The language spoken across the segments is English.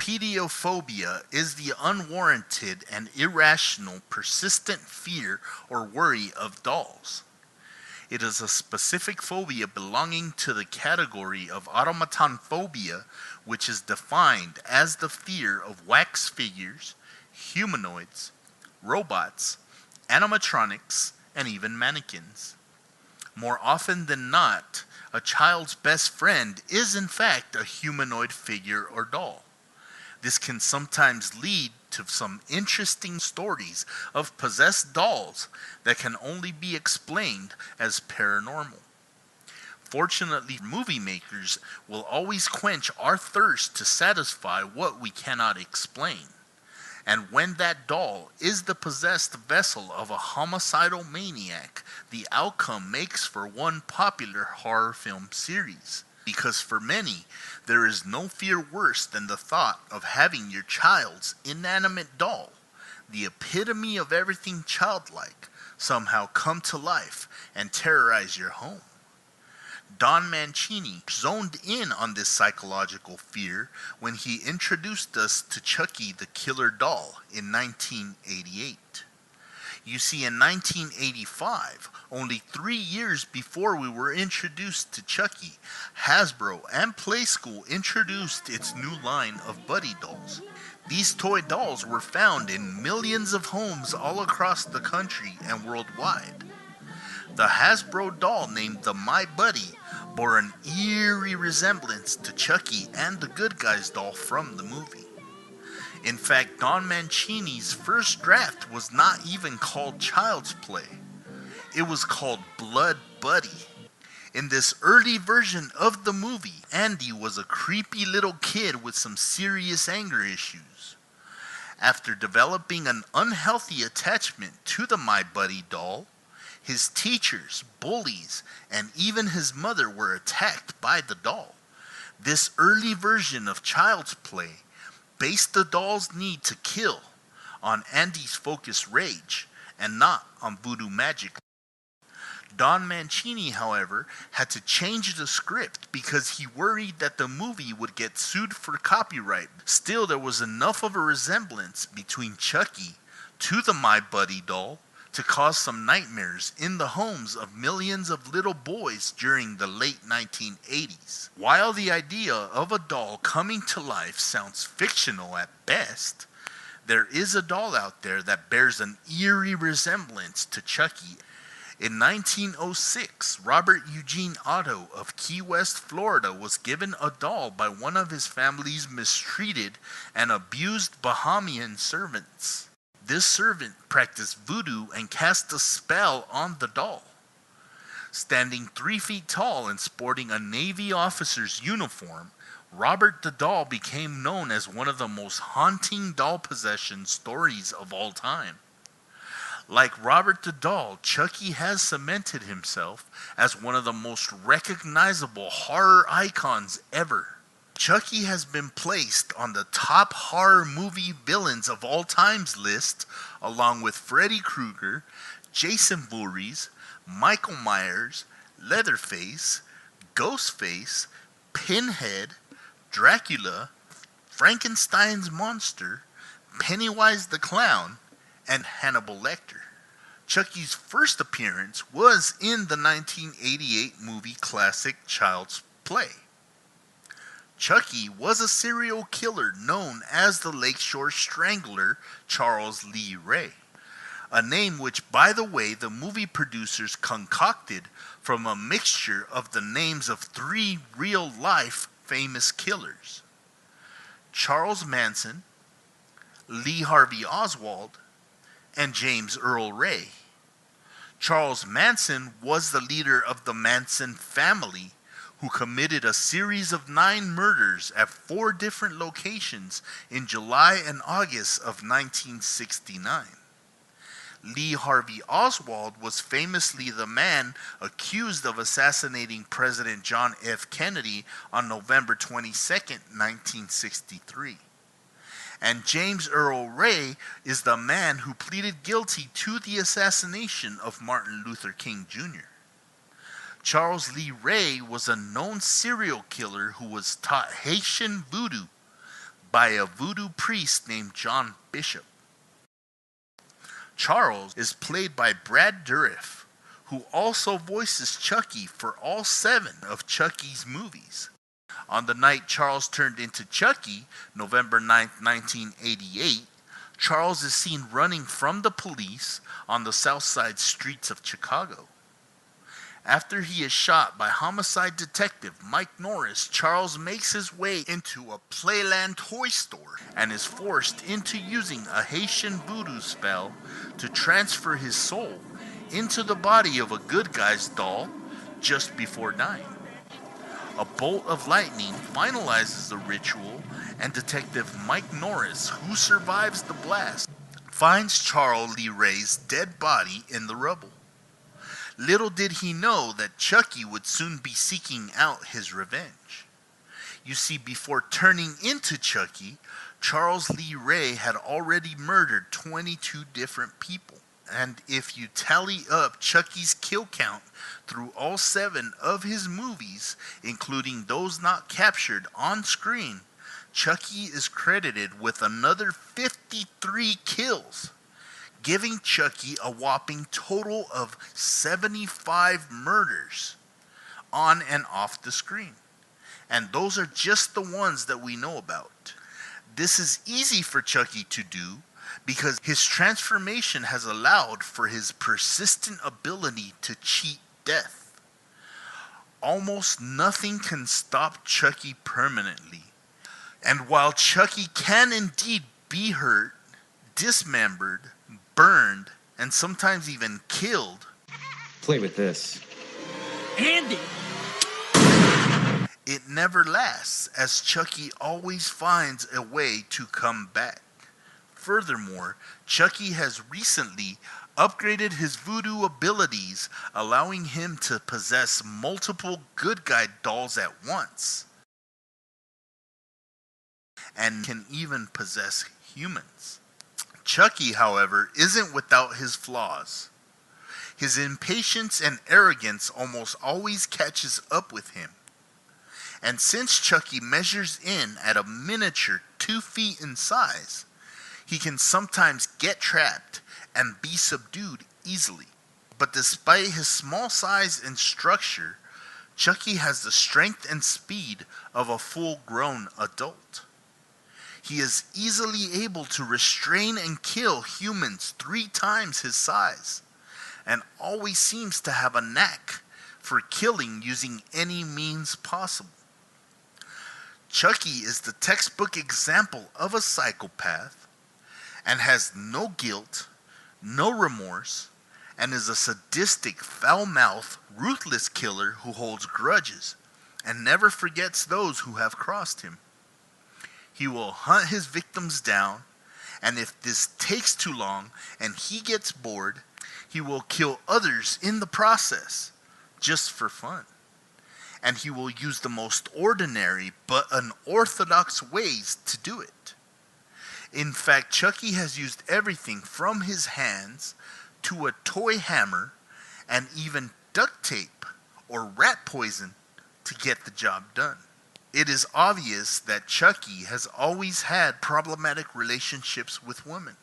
Pediophobia is the unwarranted and irrational, persistent fear or worry of dolls. It is a specific phobia belonging to the category of automaton phobia, which is defined as the fear of wax figures, humanoids, robots, animatronics, and even mannequins. More often than not, a child's best friend is in fact a humanoid figure or doll. This can sometimes lead to some interesting stories of possessed dolls that can only be explained as paranormal. Fortunately, movie makers will always quench our thirst to satisfy what we cannot explain. And when that doll is the possessed vessel of a homicidal maniac, the outcome makes for one popular horror film series. Because for many, there is no fear worse than the thought of having your child's inanimate doll, the epitome of everything childlike, somehow come to life and terrorize your home. Don Mancini zoned in on this psychological fear when he introduced us to Chucky the Killer Doll in 1988. You see, in 1985, only 3 years before we were introduced to Chucky, Hasbro and Playskool introduced its new line of Buddy dolls. These toy dolls were found in millions of homes all across the country and worldwide. The Hasbro doll named the My Buddy bore an eerie resemblance to Chucky and the Good Guys doll from the movie. In fact, Don Mancini's first draft was not even called Child's Play. It was called Blood Buddy. In this early version of the movie, Andy was a creepy little kid with some serious anger issues. After developing an unhealthy attachment to the My Buddy doll, his teachers, bullies, and even his mother were attacked by the doll. This early version of Child's Play based the doll's need to kill on Andy's focused rage and not on voodoo magic. Don Mancini, however, had to change the script because he worried that the movie would get sued for copyright. Still, there was enough of a resemblance between Chucky to the My Buddy doll to cause some nightmares in the homes of millions of little boys during the late 1980s. While the idea of a doll coming to life sounds fictional at best, there is a doll out there that bears an eerie resemblance to Chucky. In 1906, Robert Eugene Otto of Key West, Florida was given a doll by one of his family's mistreated and abused Bahamian servants. This servant practiced voodoo and cast a spell on the doll. Standing 3 feet tall and sporting a Navy officer's uniform, Robert the doll became known as one of the most haunting doll possession stories of all time. Like Robert the doll, Chucky has cemented himself as one of the most recognizable horror icons ever. Chucky has been placed on the top horror movie villains of all times list, along with Freddy Krueger, Jason Voorhees, Michael Myers, Leatherface, Ghostface, Pinhead, Dracula, Frankenstein's monster, Pennywise the Clown, and Hannibal Lecter. Chucky's first appearance was in the 1988 movie classic Child's Play. Chucky was a serial killer known as the Lakeshore Strangler Charles Lee Ray, a name which, by the way, the movie producers concocted from a mixture of the names of 3 real-life famous killers: Charles Manson, Lee Harvey Oswald, and James Earl Ray. Charles Manson was the leader of the Manson family, who committed a series of 9 murders at 4 different locations in July and August of 1969. Lee Harvey Oswald was famously the man accused of assassinating President John F. Kennedy on November 22, 1963. And James Earl Ray is the man who pleaded guilty to the assassination of Martin Luther King Jr. Charles Lee Ray was a known serial killer who was taught Haitian voodoo by a voodoo priest named John Bishop. Charles is played by Brad Dourif, who also voices Chucky for all 7 of Chucky's movies. On the night Charles turned into Chucky, November 9, 1988, Charles is seen running from the police on the south side streets of Chicago. After he is shot by homicide detective Mike Norris, Charles makes his way into a Playland toy store and is forced into using a Haitian voodoo spell to transfer his soul into the body of a good guy's doll just before dying. A bolt of lightning finalizes the ritual, and Detective Mike Norris, who survives the blast, finds Charles Lee Ray's dead body in the rubble. Little did he know that Chucky would soon be seeking out his revenge. You see, before turning into Chucky, Charles Lee Ray had already murdered 22 different people. And if you tally up Chucky's kill count through all 7 of his movies, including those not captured on screen, Chucky is credited with another 53 kills, giving Chucky a whopping total of 75 murders on and off the screen. And those are just the ones that we know about. This is easy for Chucky to do because his transformation has allowed for his persistent ability to cheat death. Almost nothing can stop Chucky permanently. And while Chucky can indeed be hurt, dismembered, burned, and sometimes even killed, play with this. Andy! It never lasts, as Chucky always finds a way to come back. Furthermore, Chucky has recently upgraded his voodoo abilities, allowing him to possess multiple good guy dolls at once, and can even possess humans. Chucky, however, isn't without his flaws. His impatience and arrogance almost always catches up with him. And since Chucky measures in at a miniature 2 feet in size, he can sometimes get trapped and be subdued easily. But despite his small size and structure, Chucky has the strength and speed of a full-grown adult. He is easily able to restrain and kill humans 3 times his size, and always seems to have a knack for killing using any means possible. Chucky is the textbook example of a psychopath, and has no guilt, no remorse, and is a sadistic, foul-mouthed, ruthless killer who holds grudges and never forgets those who have crossed him. He will hunt his victims down, and if this takes too long and he gets bored, he will kill others in the process, just for fun. And he will use the most ordinary but unorthodox ways to do it. In fact, Chucky has used everything from his hands to a toy hammer and even duct tape or rat poison to get the job done. It is obvious that Chucky has always had problematic relationships with women.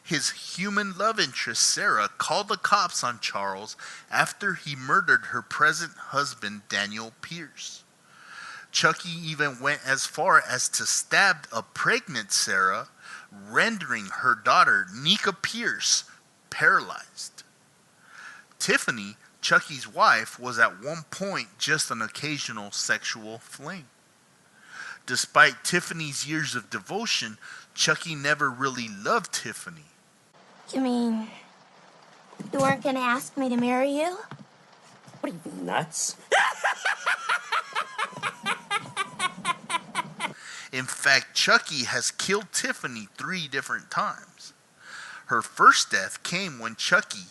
His human love interest, Sarah, called the cops on Charles after he murdered her present husband, Daniel Pierce. Chucky even went as far as to stab a pregnant Sarah, rendering her daughter, Nika Pierce, paralyzed. Tiffany, Chucky's wife, was at one point just an occasional sexual fling. Despite Tiffany's years of devotion, Chucky never really loved Tiffany. You mean you weren't going to ask me to marry you? What are you, nuts? In fact, Chucky has killed Tiffany 3 different times. Her first death came when Chucky,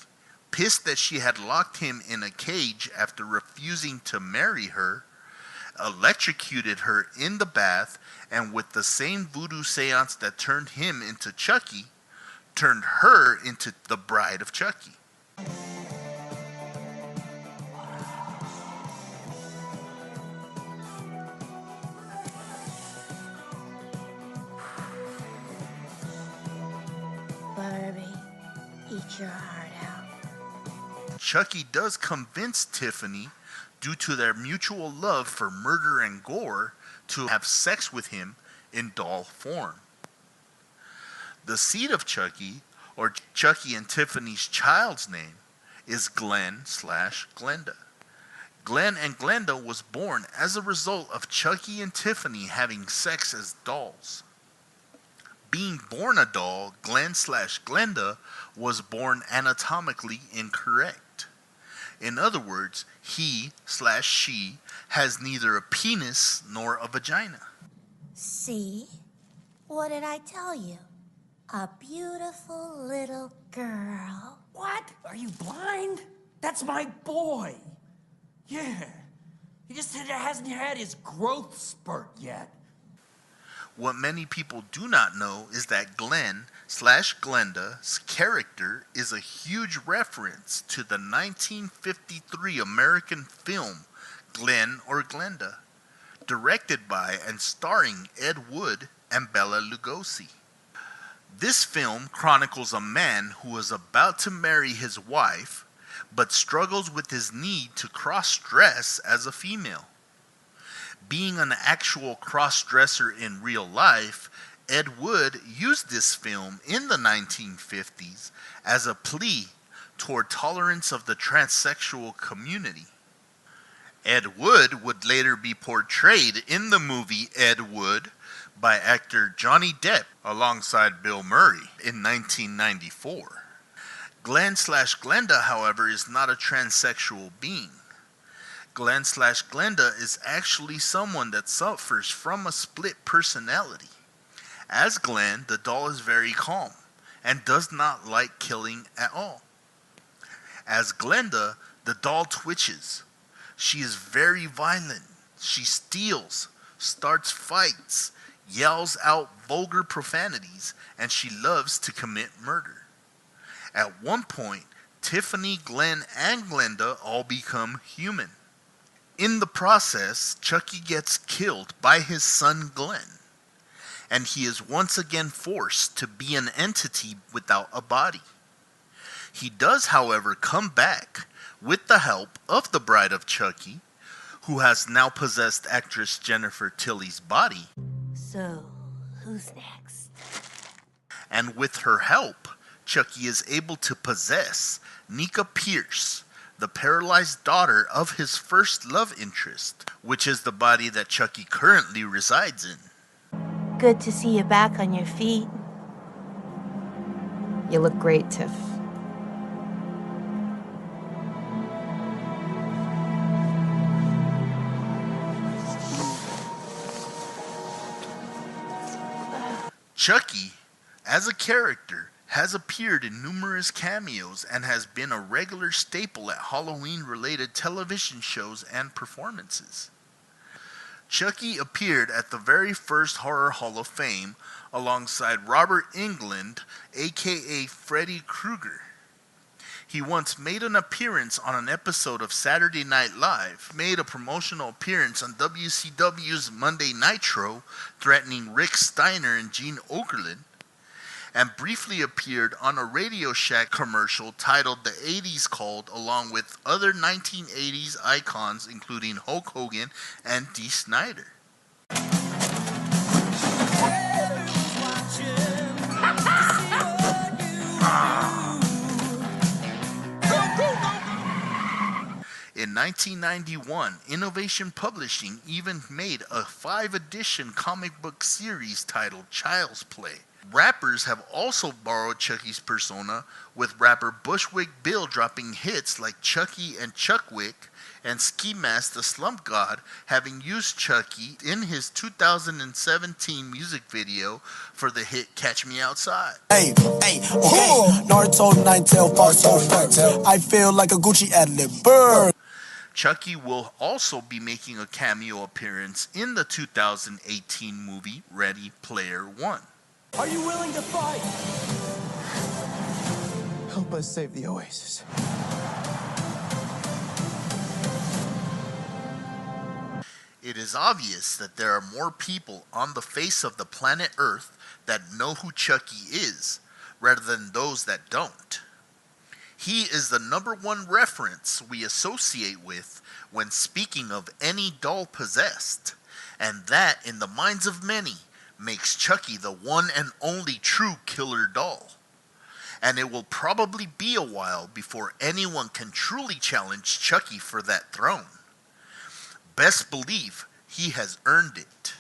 pissed that she had locked him in a cage after refusing to marry her, electrocuted her in the bath, and with the same voodoo seance that turned him into Chucky, turned her into the bride of Chucky. Barbie, eat your heart out. Chucky does convince Tiffany, due to their mutual love for murder and gore, to have sex with him in doll form. The seed of Chucky, or Chucky and Tiffany's child's name, is Glenn/Glenda. Glenn and Glenda was born as a result of Chucky and Tiffany having sex as dolls. Being born a doll, Glenn/Glenda was born anatomically incorrect. In other words, he/she has neither a penis nor a vagina. See? What did I tell you? A beautiful little girl. What? Are you blind? That's my boy. Yeah. He just hasn't had his growth spurt yet. What many people do not know is that Glenn/Glenda's character is a huge reference to the 1953 American film Glenn or Glenda, directed by and starring Ed Wood and Bela Lugosi. This film chronicles a man who is about to marry his wife, but struggles with his need to cross-dress as a female. Being an actual cross-dresser in real life, Ed Wood used this film in the 1950s as a plea toward tolerance of the transsexual community. Ed Wood would later be portrayed in the movie Ed Wood by actor Johnny Depp alongside Bill Murray in 1994. Glenn/Glenda, however, is not a transsexual being. Glenn/Glenda is actually someone that suffers from a split personality. As Glenn, the doll is very calm and does not like killing at all. As Glenda, the doll twitches. She is very violent. She steals, starts fights, yells out vulgar profanities, and she loves to commit murder. At one point, Tiffany, Glenn, and Glenda all become human. In the process, Chucky gets killed by his son Glenn, and he is once again forced to be an entity without a body. He does, however, come back with the help of the bride of Chucky, who has now possessed actress Jennifer Tilly's body. So, who's next? And with her help, Chucky is able to possess Nika Pierce, the paralyzed daughter of his first love interest, which is the body that Chucky currently resides in. Good to see you back on your feet. You look great, Tiff. Chucky, as a character, has appeared in numerous cameos and has been a regular staple at Halloween-related television shows and performances. Chucky appeared at the very first Horror Hall of Fame alongside Robert Englund, aka Freddy Krueger. He once made an appearance on an episode of Saturday Night Live, made a promotional appearance on WCW's Monday Nitro, threatening Rick Steiner and Gene Okerlund, and briefly appeared on a Radio Shack commercial titled The 80s Called, along with other 1980s icons including Hulk Hogan and Dee Snider. In 1991, Innovation Publishing even made a 5-edition comic book series titled Child's Play, Rappers have also borrowed Chucky's persona, with rapper Bushwick Bill dropping hits like Chucky and Chuckwick, and Ski Mask the Slump God having used Chucky in his 2017 music video for the hit Catch Me Outside. Hey, okay. Naruto, Nine-Tail, Falso First. I feel like a Gucci ad-lib bird. Chucky will also be making a cameo appearance in the 2018 movie Ready Player One. Are you willing to fight? Help us save the Oasis. It is obvious that there are more people on the face of the planet Earth that know who Chucky is, rather than those that don't. He is the #1 reference we associate with when speaking of any doll possessed, and that, in the minds of many, makes Chucky the one and only true killer doll. And it will probably be a while before anyone can truly challenge Chucky for that throne. Best believe he has earned it.